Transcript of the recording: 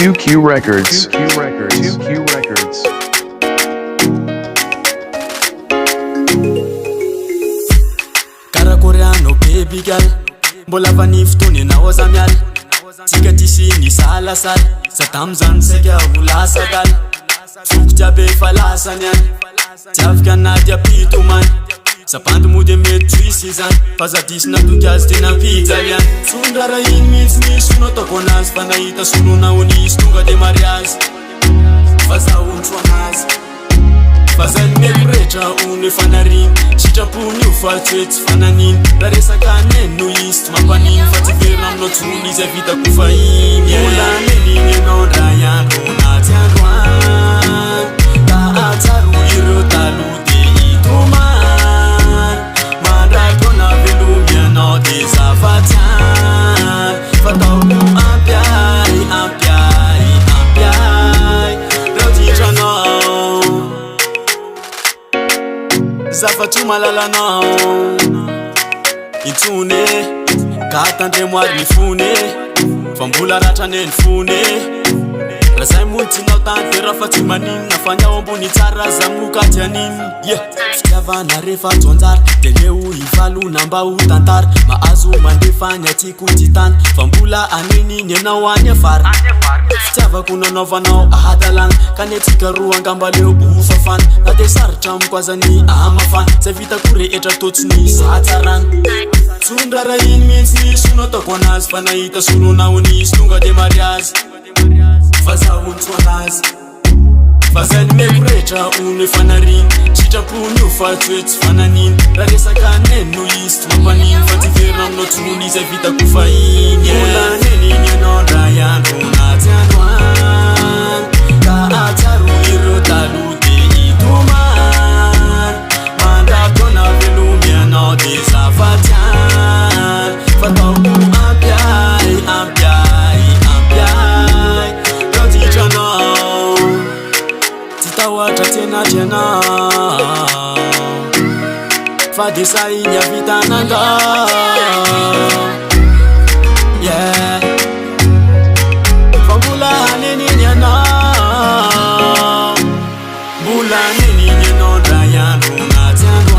2Q Records. 2Q Records. Karakoreano baby girl, mbola vanif tony na ozamial. Tika tisi ni salasal, satam zan seka ulasagal. Fuk jabe falasanyan, tiavka na diapito man. Sapandu mude metrisizan, pazadis na tukias tena pizzalian. Sundara in means ni suno tokonas, panaita sunu na unis tunga de marias. Faza unchuanas, faza meprecha une fanarin. Chichapuni ufatwet fananin, raresa kanen no ist mapanin. Fativeram no tuni zavita kufain. Mula menine no rayan runa tianruan. Ka ataru iro talu de ituman. No desafatian, fatamu ampiai, ampiai, ampiai. Rotija no, zafatu malala no. Intune, katande mwari nifune, fambula ratane nifune. Razai multi na utante rafati manin, nafanya ombu ni tara za mukati anin. Yeah, fitiava na refa tonzar, teleu ivalu namba utantar. Maazu mandefanya tiku titan, fambula anini nyena wanya far. Fitiava kuna nova nao ahadalan, kanetika ruanga mbaleo ufafan. Nade sarcha mkwaza ni amafan, sevita kure etra tots ni sataran. Sundara in means ni suno tokonas, panaita sunu na unis tunga de marias. Faza unchuanas, faza meprecha une fanarin. Chichapuni ufatwet fananin, raresa kanen no ist mapanin. Fativeram no tuni zavita kufain. Mula nenine no rayan runa tianruan. Ka ataru iro talu de ituman. Manda kona velumia no desafatian. Fatamu ampiai, ampiai, ampiai. Rotija no, titawata tena tena. Fadisa inya vita nanga. Yeah, fambula hanenina na. Bula hanenina no rayan runa tianruan.